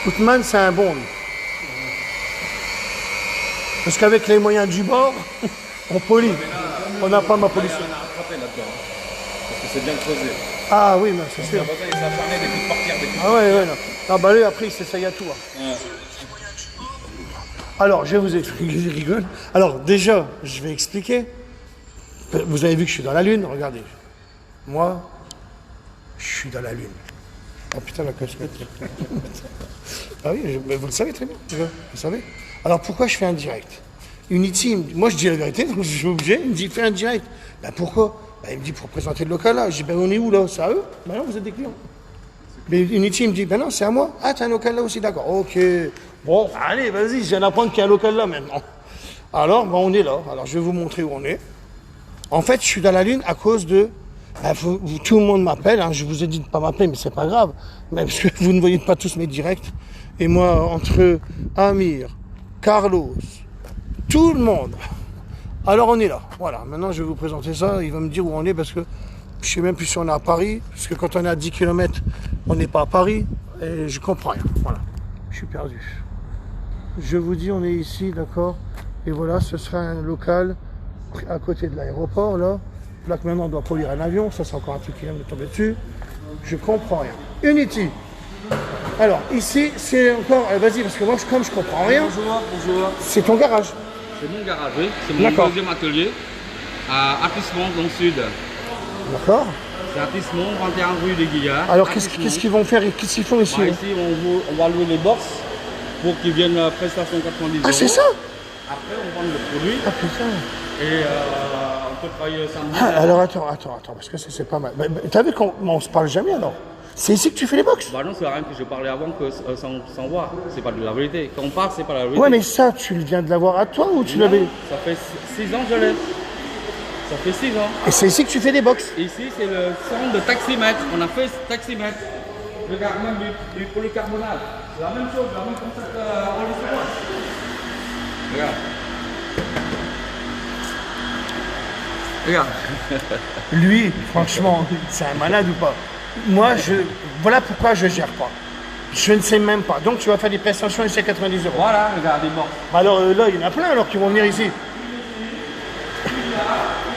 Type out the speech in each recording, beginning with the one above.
Outman, c'est un bon. Parce qu'avec les moyens du bord, on polie. On n'a pas ma police. On a rattrapé là-dedans. Parce que c'est bien creusé. Ah oui, mais c'est sûr. Il s'est acharné des coups de portière, des coups de... Ah ouais, non. Ah bah lui, après, il s'essaye à tout. Ouais. Alors, je vais vous expliquer, je rigole. Alors, déjà, je vais expliquer. Vous avez vu que je suis dans la Lune, regardez. Moi, je suis dans la Lune. Oh putain, la casquette. Ah oui, mais vous le savez très bien, vous savez. Alors, pourquoi je fais un direct? Unity, moi je dis la vérité, donc je suis obligé, il me dit fais un direct. Ben pourquoi? Ben, il me dit pour présenter le local là. Je dis ben on est où là? C'est à eux? Ben non, vous êtes des clients. Mais Unity me dit ben non, c'est à moi. Ah, t'as un local là aussi, d'accord. Ok. Bon, allez, vas-y, je viens d'apprendre qu'il y a un local là maintenant. Alors, ben, on est là. Alors je vais vous montrer où on est. En fait, je suis dans la Lune à cause de. Ben, tout le monde m'appelle, hein. Je vous ai dit de ne pas m'appeler, mais c'est pas grave. Même parce que vous ne voyez pas tous mes directs. Et moi, entre Amir, Carlos, tout le monde. Alors on est là. Voilà, maintenant je vais vous présenter ça. Il va me dire où on est parce que je ne sais même plus si on est à Paris. Parce que quand on est à 10 km, on n'est pas à Paris. Et je comprends rien. Voilà, je suis perdu. Je vous dis, on est ici, d'accord. Et voilà, ce sera un local à côté de l'aéroport, là. Là que maintenant on doit polir un avion. Ça, c'est encore un truc qui vient de tomber dessus. Je comprends rien. Unity. Alors, ici, c'est encore... vas-y, parce que moi, comme je comprends rien... Bonjour, bonjour. C'est ton garage. C'est mon garage, oui. C'est mon deuxième atelier à Artismont, dans le sud. D'accord. C'est Artismont, 21 rue des Guillards. Alors, qu'est-ce qu'ils vont faire? Qu'est-ce qu'ils font ici? Bah, ici, on va louer les box pour qu'ils viennent à prestation 90 €. Ah, c'est ça? Après, on vend le produit. Ah, putain. Et on peut travailler samedi. Ah, alors, attends, parce que c'est pas mal. T'as vu qu'on se parle jamais, alors? C'est ici que tu fais les box? Bah non, c'est rien que je parlais avant que sans voir. C'est pas de la vérité. Quand on parle, c'est pas la vérité. Ouais, mais ça, tu viens de l'avoir à toi ou tu l'avais? Ça fait 6 ans que je l'ai. Ça fait 6 ans. Et c'est ici que tu fais des box? Ici, c'est le centre de taximètre. On a fait taximètre. Regarde, même du polycarbonate. C'est la même chose, la même concept en l'histoire. Regarde. Regarde. Lui, franchement, c'est un malade ou pas? Moi, voilà pourquoi je gère pas. Je ne sais même pas. Donc, tu vas faire des prestations ici à 90 €. Voilà, regarde, il est mort. Alors là, il y en a plein alors qui vont venir ici.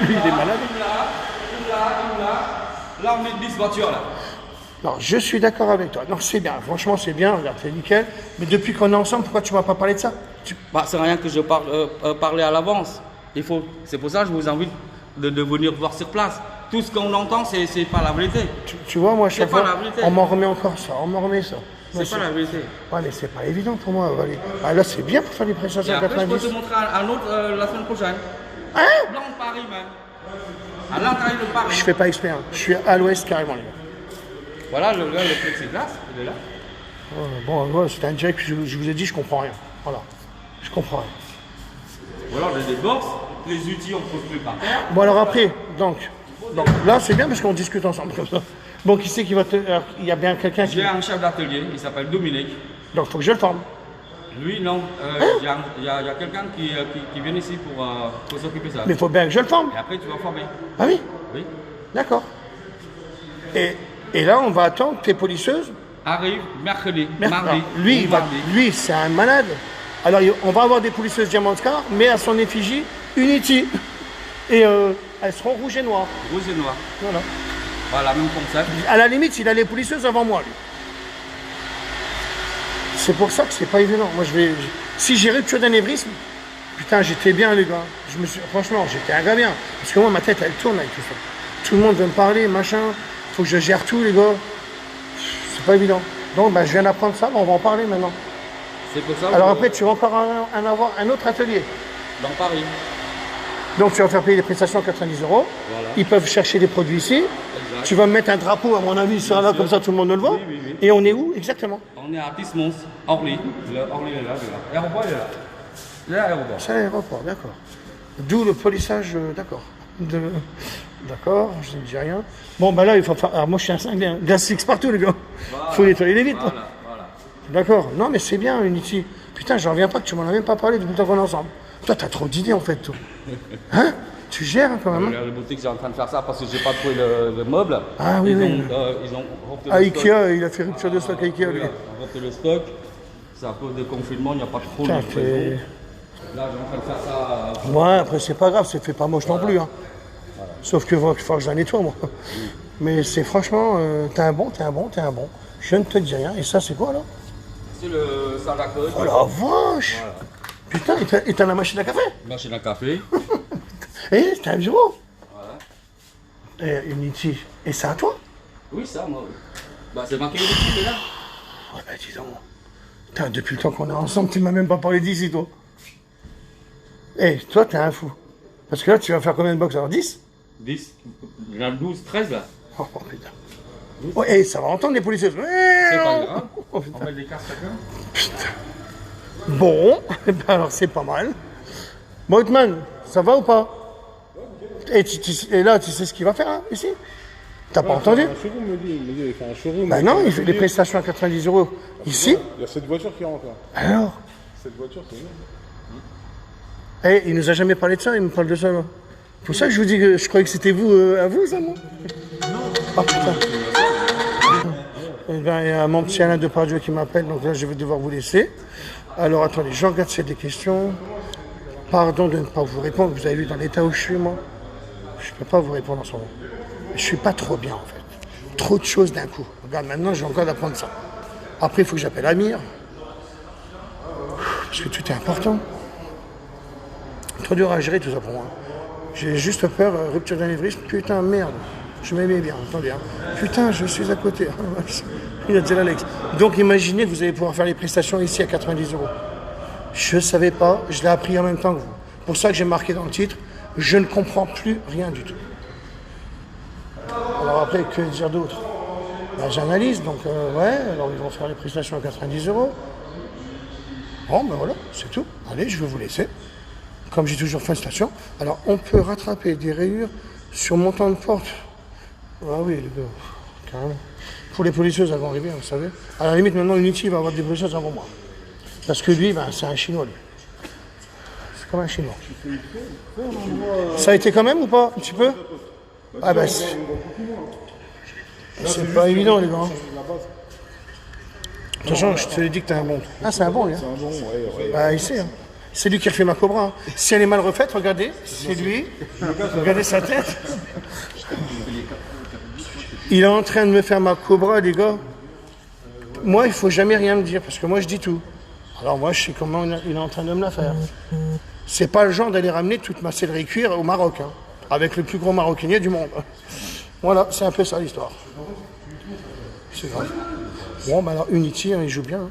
Lui, il est malade. Là, on est 10 voitures, là. Non, je suis d'accord avec toi. Non, c'est bien. Franchement, c'est bien. Regarde, c'est nickel. Mais depuis qu'on est ensemble, pourquoi tu ne m'as pas parlé de ça? Bah, c'est rien que je parlais à l'avance. C'est pour ça que je vous invite de venir voir sur place. Tout ce qu'on entend, c'est pas la vérité. Tu vois, moi, chaque fois, pas la vérité. on m'en remet encore ça, on m'en remet ça. C'est pas la vérité. Ouais, mais c'est pas évident pour moi. Allez. Ah, là, c'est bien pour faire des Et prestations à après, je 90. peux te montrer un autre la semaine prochaine. Hein? Là, on Paris, même. À l'intérieur de Paris. Je fais pas exprès. Hein. Je suis à l'ouest carrément, les gars. Voilà, le plexiglas, il est là. Bon, ouais, c'est un direct que je vous ai dit, je comprends rien. Voilà. Je comprends rien. Ou alors, des box, les outils, on ne pose plus par terre. Bon, alors après, donc là, c'est bien parce qu'on discute ensemble comme ça. Bon, qui c'est qui va te. Il y a bien quelqu'un qui. J'ai un chef d'atelier, il s'appelle Dominique. Donc, il faut que je le forme. Lui, non. Il y a quelqu'un qui vient ici pour s'occuper de ça. Mais il faut bien que je le forme. Et après, tu vas former. Ah oui? Oui. D'accord. Et là, on va attendre tes polisseuses. Arrive mercredi, Merde. mardi. Alors, lui, ou mardi. lui, c'est un malade. Alors, on va avoir des polisseuses Diamantcar, mais à son effigie, Unity. Et elles seront rouges et noires. Rouge et noir. Voilà. Voilà, même concept. À la limite, il a les polisseuses avant moi, lui. C'est pour ça que c'est pas évident. Moi, si j'ai rupture d'anévrisme, putain, j'étais bien, les gars. Franchement, j'étais un gars bien. Parce que moi, ma tête, elle tourne avec tout ça. Tout le monde veut me parler, machin. Faut que je gère tout, les gars. C'est pas évident. Donc, je viens d'apprendre ça, on va en parler maintenant. C'est pour ça. Alors après, tu vas encore avoir un autre atelier. Dans Paris. Donc, tu vas faire payer les prestations à 90 €. Voilà. Ils peuvent chercher des produits ici. Exact. Tu vas me mettre un drapeau, à mon avis, sur là, comme ça, tout le monde le voit. Oui. Et on est où exactement? On est à Artismons, Orly. Orly est là, L'aéroport est là. Il est là, l'aéroport. C'est l'aéroport, d'accord. D'où le polissage, d'accord. D'accord, je ne dis rien. Bon, là, il faut faire. Alors, moi, je suis un cinglé. Hein. Gaz fixe partout, les gars. Il faut nettoyer les vitres. Voilà. D'accord. Non, mais c'est bien, Unity. Putain, j'en reviens pas que tu m'en as même pas parlé depuis le temps qu'on est ensemble. Toi, t'as trop d'idées, en fait, toi. Hein? Tu gères, hein, quand même. La boutique, j'ai en train de faire ça parce que j'ai pas trouvé le meuble. Ah oui, ils oui. Ont, ils ont repris Ah, le stock. Ikea, il a fait rupture de stock à Ikea, lui. On a repris le stock. C'est à cause du confinement, il n'y a pas trop Putain, de livraison. Là, j'ai en train de faire ça. Ouais, après c'est pas grave, ça fait pas moche non plus. Hein. Sauf que faut que je la nettoie moi. Mais c'est franchement, t'es un bon. Je ne te dis rien. Et ça c'est quoi là? C'est le salle d'accueil. Oh la vache! Voilà. Putain, et t'as la machine à café? Machine à café. Et t'as un bureau? Voilà. Et Unity. Et c'est à toi? Oui, ça, moi. Bah, c'est marqué Unity, là. Oh bah dis donc. Putain, depuis le temps qu'on est ensemble, tu m'as même pas parlé d'ici toi. Eh, toi t'es un fou. Parce que là tu vas faire combien de box alors? 10? 10, il y en a 12, 13 là. Oh putain. Oh, et ça va entendre les policiers. C'est pas grave. Oh, On putain. met des casques chacun. Bon, eh ben alors c'est pas mal. Bon, Hitman, ça va ou pas? Et là, tu sais ce qu'il va faire hein, ici? T'as pas entendu? Un showroom, me dit, il fait un showroom. Bah non, il fait des prestations à 90 € ici. Il y a cette voiture qui rentre là. Alors? Cette voiture, c'est bien. Eh, il nous a jamais parlé de ça, il me parle de ça là. C'est pour ça que je vous dis que je croyais que c'était vous, à vous, ça, moi? Ah putain. Eh ben, il y a mon petit Alain Depardieu qui m'appelle, donc là, je vais devoir vous laisser. Alors, attendez, je regarde s'il y a des questions. Pardon de ne pas vous répondre, vous avez vu dans l'état où je suis, moi. Je ne peux pas vous répondre en ce moment. Je suis pas trop bien, en fait. Trop de choses d'un coup. Regarde, maintenant, j'ai encore d'apprendre ça. Après, il faut que j'appelle Amir. Parce que tout est important. Trop dur à gérer tout ça pour moi. J'ai juste peur, rupture d'anévrisme. Putain, merde. Je m'aimais bien, attendez. Hein. Putain, je suis à côté. Il a dit l'Alex. Donc imaginez que vous allez pouvoir faire les prestations ici à 90 €. Je ne savais pas, je l'ai appris en même temps que vous. Pour ça que j'ai marqué dans le titre, je ne comprends plus rien du tout. Alors après, que dire d'autre? Ben, j'analyse, donc ouais, alors ils vont faire les prestations à 90 €. Bon, ben voilà, c'est tout. Allez, je vais vous laisser. Comme j'ai toujours fait une station. Alors, on peut rattraper des rayures sur montant de porte. Ah oui, les gars, carrément. Pour les policiers, elles vont arriver, vous savez. À la limite, maintenant, Unity va avoir des policiers avant moi. Parce que lui, ben, c'est un Chinois, lui. C'est comme un Chinois. Ça a été quand même ou pas? Un petit peu? Ah ben, c'est pas évident, les gars. De toute façon, je te l'ai dit que t'es un bon. Ah, c'est un bon, lui. Hein. C'est un bon, ouais. Bah, il sait. Hein. C'est lui qui refait ma cobra. Hein. Si elle est mal refaite, regardez, c'est lui. Regardez sa tête. Il est en train de me faire ma cobra, les gars. Moi, il faut jamais rien me dire, parce que moi, je dis tout. Alors moi, je sais comment il est en train de me la faire. C'est pas le genre d'aller ramener toute ma céleri cuir au Maroc, hein, avec le plus gros maroquinier du monde. Voilà, c'est un peu ça l'histoire. C'est grave. Bon, bah alors Unity, hein, il joue bien. Hein.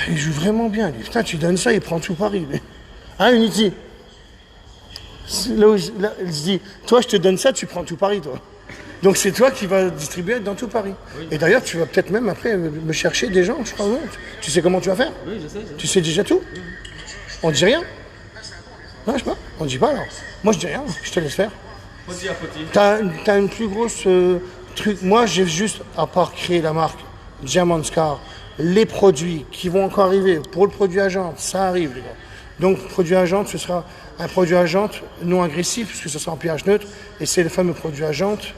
Il joue vraiment bien, lui. Putain, tu donnes ça, il prend tout Paris. Lui. Hein, Unity? Là, il se dit, toi, je te donne ça, tu prends tout Paris, toi. Donc c'est toi qui vas distribuer dans tout Paris. Oui. Et d'ailleurs, tu vas peut-être même après me chercher des gens, je crois. Non? Tu sais comment tu vas faire? Oui, je sais. Tu sais déjà tout? Oui. On dit rien? Non, je sais pas. On dit pas alors. Moi, je dis rien, je te laisse faire. Petit à petit. T'as une plus grosse truc. Moi, j'ai juste, à part créer la marque Diamond Scar, les produits qui vont encore arriver. Pour le produit à jante, ça arrive, les gars. Donc, produit à jante, ce sera un produit à jante non agressif, puisque ce sera en pH neutre. Et c'est le fameux produit à jante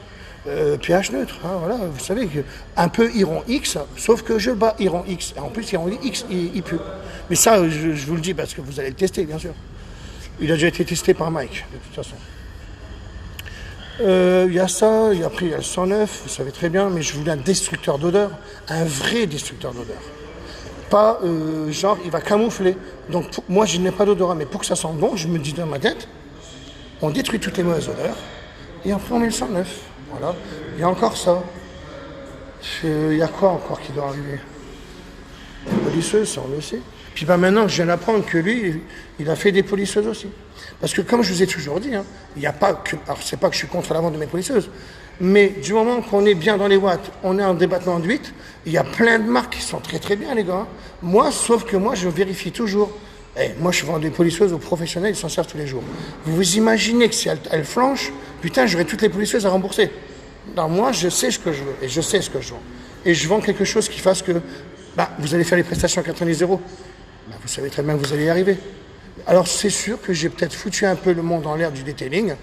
pH neutre. Hein, voilà, vous savez que un peu Iron X, sauf que je le bats Iron X. Et en plus, Iron X, il pue. Mais ça, je vous le dis parce que vous allez le tester, bien sûr. Il a déjà été testé par Mike, de toute façon. Il y a ça, et après il y a le 109, vous savez très bien, mais je voulais un destructeur d'odeur, un vrai destructeur d'odeur. Pas genre, il va camoufler. Donc moi, je n'ai pas d'odorat, mais pour que ça sente bon, je me dis dans ma tête, on détruit toutes les mauvaises odeurs, et après on met le 109. Voilà. Il y a encore ça. Il y a quoi encore qui doit arriver? Polisseuse, ça on le sait. Puis ben maintenant, je viens d'apprendre que lui, il a fait des polisseuses aussi. Parce que comme je vous ai toujours dit, hein, il n'y a pas que... Alors c'est pas que je suis contre la vente de mes polisseuses, mais du moment qu'on est bien dans les watts, on est en débattement de 8, il y a plein de marques qui sont très très bien, les gars. Moi, sauf que moi, je vérifie toujours. Et moi, je vends des polisseuses aux professionnels, ils s'en servent tous les jours. Vous vous imaginez que si elle flanche, putain, j'aurai toutes les polisseuses à rembourser. Non, moi, je sais ce que je veux, et je sais ce que je vends. Et je vends quelque chose qui fasse que, bah, vous allez faire les prestations à 90 €. Bah, vous savez très bien que vous allez y arriver. Alors, c'est sûr que j'ai peut-être foutu un peu le monde en l'air du detailing,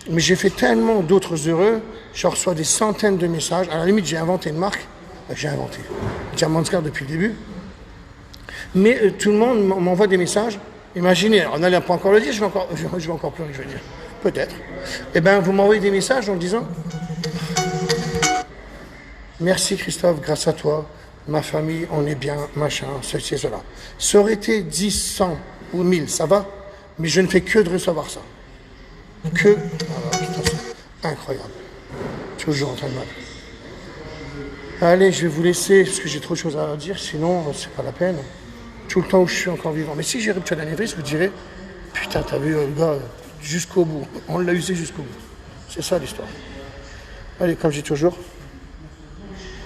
mais j'ai fait tellement d'autres heureux, je reçois des centaines de messages. À la limite, j'ai inventé une marque. J'ai inventé. Diamond Scar depuis le début. Mais tout le monde m'envoie des messages. Imaginez, on n'allait pas encore le dire, je vais encore pleurer, je vais dire. Peut-être. Eh bien, vous m'envoyez des messages en disant merci Christophe, grâce à toi, ma famille, on est bien, machin, ceci et cela. Ça aurait été 10, 100 ou 1000, ça va, mais je ne fais que de recevoir ça. Que. Alors, putain, c'est incroyable. Toujours en train de mal. Allez, je vais vous laisser, parce que j'ai trop de choses à dire, sinon, c'est pas la peine. Tout le temps où je suis encore vivant. Mais si j'ai rupture d'anévrisme, vous direz, putain, t'as vu le gars, jusqu'au bout. On l'a usé jusqu'au bout. C'est ça l'histoire. Allez, comme j'ai toujours,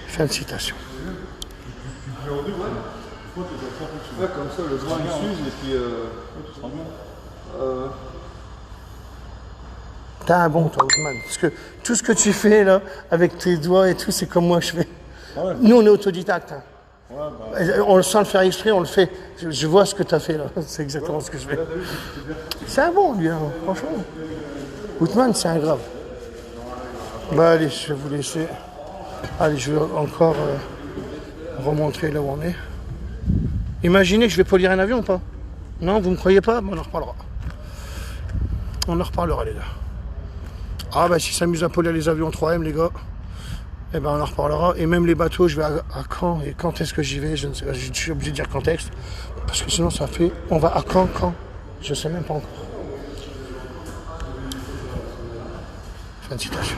fin de citation. Ouais, comme ça, le soin il s'use et puis tout sera bien. T'as un bon toi, Othman. Parce que tout ce que tu fais là, avec tes doigts et tout, c'est comme moi je fais. Ouais. Nous, on est autodidactes. Hein. Ouais, bah, On le sent le faire exprès, on le fait. Je vois ce que tu as fait là. C'est exactement ce que je fais. C'est un bon, lui, hein, franchement. Othman, c'est un grave. Bah allez, je vais vous laisser. Allez, je vais encore remontrer là où on est. Imaginez que je vais polir un avion ou pas? Non, vous me croyez pas? On en reparlera. On en reparlera, les gars. Ah bah s'ils s'amusent à polir les avions 3M, les gars, eh ben on en reparlera. Et même les bateaux, je vais à Caen. Et quand est-ce que j'y vais? Je ne sais pas. Je suis obligé de dire contexte. Parce que sinon ça fait. On va à Caen, quand? Je sais même pas encore. Fin de citation.